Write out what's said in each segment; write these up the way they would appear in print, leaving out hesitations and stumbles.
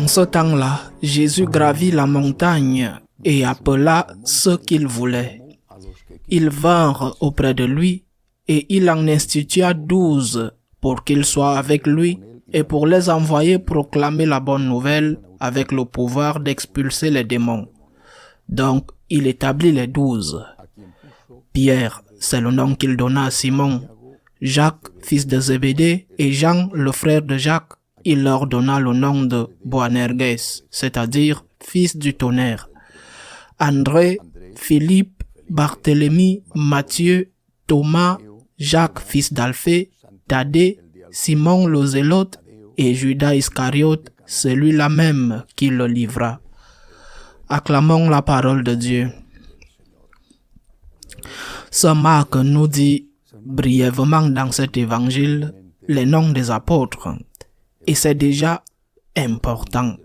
En ce temps-là, Jésus gravit la montagne et appela ceux qu'il voulait. Ils vinrent auprès de lui et il en institua 12 pour qu'ils soient avec lui et pour les envoyer proclamer la bonne nouvelle avec le pouvoir d'expulser les démons. Donc, il établit les 12. Pierre, c'est le nom qu'il donna à Simon. Jacques, fils de Zébédée, et Jean, le frère de Jacques, il leur donna le nom de Boanerges, c'est-à-dire fils du tonnerre. André, Philippe, Barthélemy, Matthieu, Thomas, Jacques, fils d'Alphée, Thaddée, Simon le Zélote et Judas Iscariote, celui-là même qui le livra. Acclamons la parole de Dieu. Saint Marc nous dit brièvement dans cet évangile les noms des apôtres. Et c'est déjà important.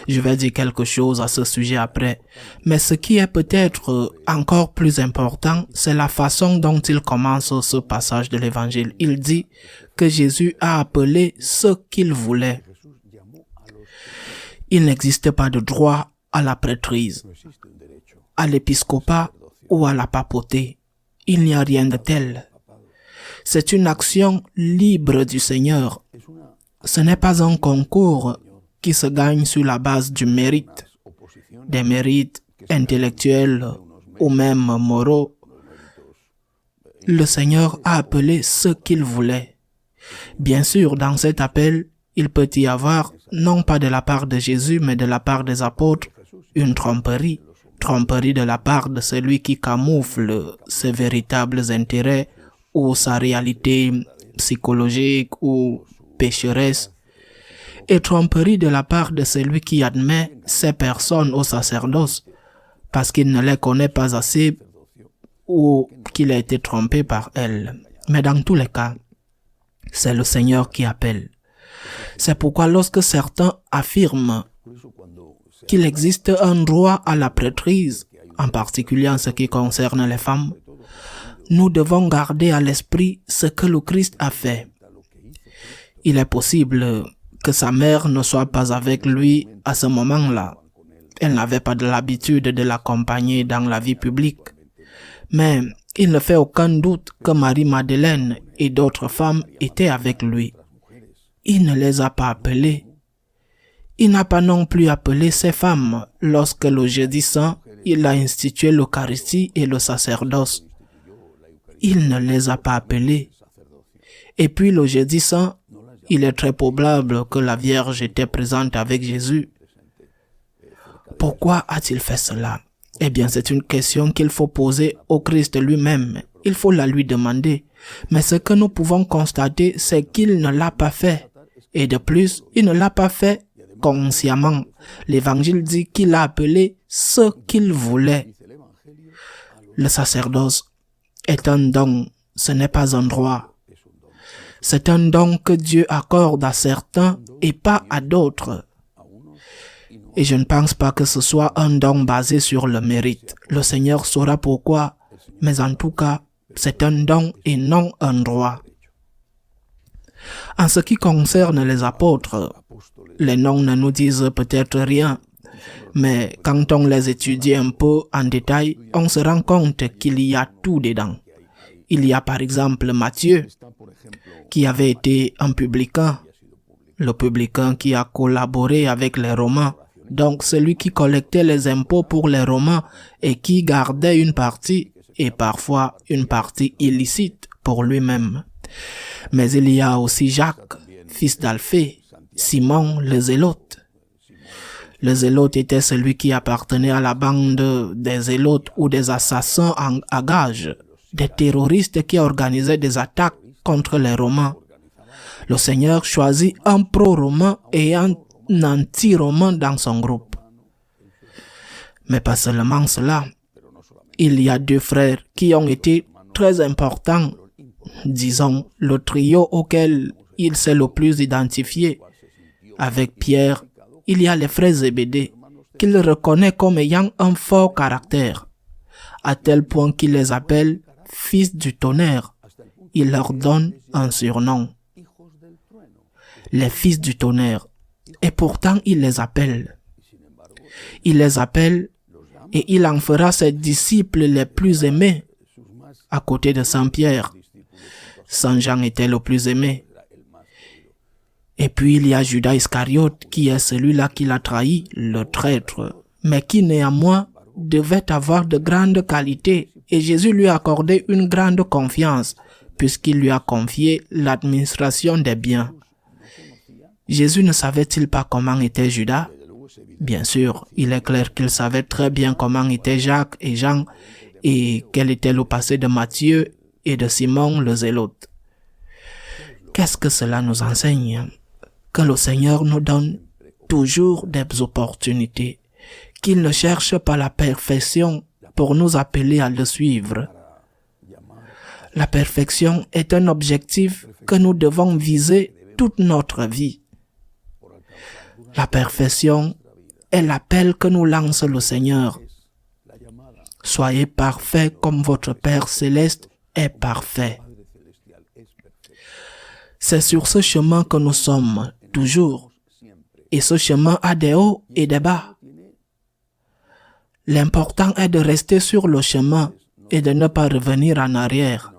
Je vais dire quelque chose à ce sujet après. Mais ce qui est peut-être encore plus important, c'est la façon dont il commence ce passage de l'évangile. Il dit que Jésus a appelé ceux qu'il voulait. Il n'existe pas de droit à la prêtrise, à l'épiscopat ou à la papauté. Il n'y a rien de tel. C'est une action libre du Seigneur. Ce n'est pas un concours qui se gagne sur la base du mérite, des mérites intellectuels ou même moraux. Le Seigneur a appelé ceux qu'il voulait. Bien sûr, dans cet appel, il peut y avoir, non pas de la part de Jésus, mais de la part des apôtres, une tromperie. Tromperie de la part de celui qui camoufle ses véritables intérêts ou sa réalité psychologique ou pécheresse. Et tromperie de la part de celui qui admet ces personnes au sacerdoce parce qu'il ne les connaît pas assez ou qu'il a été trompé par elles. Mais dans tous les cas, c'est le Seigneur qui appelle. C'est pourquoi lorsque certains affirment qu'il existe un droit à la prêtrise, en particulier en ce qui concerne les femmes, nous devons garder à l'esprit ce que le Christ a fait. Il est possible que sa mère ne soit pas avec lui à ce moment-là. Elle n'avait pas de l'habitude de l'accompagner dans la vie publique. Mais il ne fait aucun doute que Marie-Madeleine et d'autres femmes étaient avec lui. Il ne les a pas appelées. Il n'a pas non plus appelé ces femmes lorsque le jeudi saint, il a institué l'Eucharistie et le sacerdoce. Il ne les a pas appelées. Et puis le jeudi saint, il est très probable que la Vierge était présente avec Jésus. Pourquoi a-t-il fait cela? Eh bien, c'est une question qu'il faut poser au Christ lui-même. Il faut la lui demander. Mais ce que nous pouvons constater, c'est qu'il ne l'a pas fait. Et de plus, il ne l'a pas fait consciemment. L'Évangile dit qu'il a appelé ceux qu'il voulait. Le sacerdoce est un don, ce n'est pas un droit. C'est un don que Dieu accorde à certains et pas à d'autres. Et je ne pense pas que ce soit un don basé sur le mérite. Le Seigneur saura pourquoi, mais en tout cas, c'est un don et non un droit. En ce qui concerne les apôtres, les noms ne nous disent peut-être rien, mais quand on les étudie un peu en détail, on se rend compte qu'il y a tout dedans. Il y a par exemple Matthieu, qui avait été un publicain, le publicain qui a collaboré avec les Romains, donc celui qui collectait les impôts pour les Romains et qui gardait une partie, et parfois une partie illicite pour lui-même. Mais il y a aussi Jacques, fils d'Alphée, Simon le Zélote. Le Zélote était celui qui appartenait à la bande des Zélotes ou des assassins à gages, des terroristes qui organisaient des attaques contre les Romains. Le Seigneur choisit un pro-romain et un anti-romain dans son groupe. Mais pas seulement cela. Il y a deux frères qui ont été très importants, disons le trio auquel il s'est le plus identifié. Avec Pierre, il y a les frères Zébédée, qu'il reconnaît comme ayant un fort caractère, à tel point qu'il les appelle « fils du tonnerre ». Il leur donne un surnom. Les fils du tonnerre. Et pourtant, il les appelle. Il les appelle et il en fera ses disciples les plus aimés à côté de Saint Pierre. Saint Jean était le plus aimé. Et puis il y a Judas Iscariote qui est celui-là qui l'a trahi, le traître, mais qui néanmoins devait avoir de grandes qualités et Jésus lui a accordé une grande confiance puisqu'il lui a confié l'administration des biens. Jésus ne savait-il pas comment était Judas? Bien sûr, il est clair qu'il savait très bien comment étaient Jacques et Jean et quel était le passé de Matthieu et de Simon le Zélote. Qu'est-ce que cela nous enseigne? Que le Seigneur nous donne toujours des opportunités, qu'il ne cherche pas la perfection pour nous appeler à le suivre. La perfection est un objectif que nous devons viser toute notre vie. La perfection est l'appel que nous lance le Seigneur. Soyez parfaits comme votre Père céleste est parfait. C'est sur ce chemin que nous sommes toujours. Et ce chemin a des hauts et des bas. L'important est de rester sur le chemin et de ne pas revenir en arrière.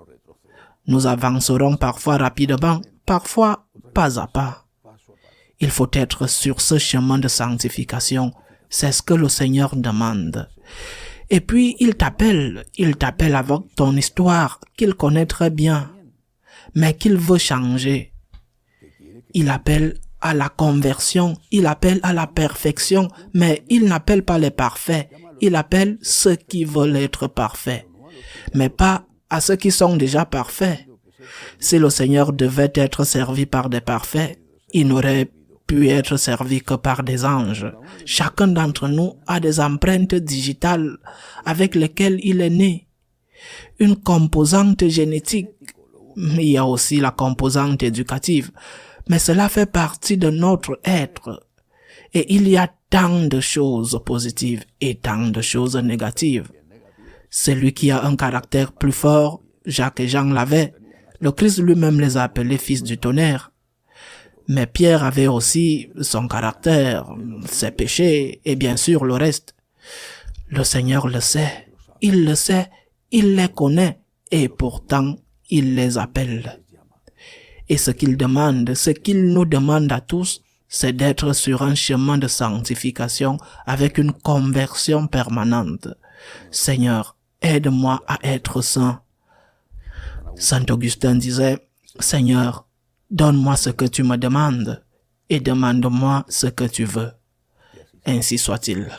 Nous avancerons parfois rapidement, parfois pas à pas. Il faut être sur ce chemin de sanctification. C'est ce que le Seigneur demande. Et puis, il t'appelle avec ton histoire qu'il connaît très bien, mais qu'il veut changer. Il appelle à la conversion, il appelle à la perfection, mais il n'appelle pas les parfaits. Il appelle ceux qui veulent être parfaits, mais pas à ceux qui sont déjà parfaits. Si le Seigneur devait être servi par des parfaits, il n'aurait pu être servi que par des anges. Chacun d'entre nous a des empreintes digitales avec lesquelles il est né. Une composante génétique, mais il y a aussi la composante éducative. Mais cela fait partie de notre être. Et il y a tant de choses positives et tant de choses négatives. Celui qui a un caractère plus fort, Jacques et Jean l'avaient. Le Christ lui-même les a appelés fils du tonnerre. Mais Pierre avait aussi son caractère, ses péchés et bien sûr le reste. Le Seigneur le sait, il les connaît et pourtant il les appelle. Et ce qu'il demande, ce qu'il nous demande à tous, c'est d'être sur un chemin de sanctification avec une conversion permanente. Seigneur, aide-moi à être saint. Saint Augustin disait, Seigneur, donne-moi ce que tu me demandes et demande-moi ce que tu veux. Ainsi soit-il.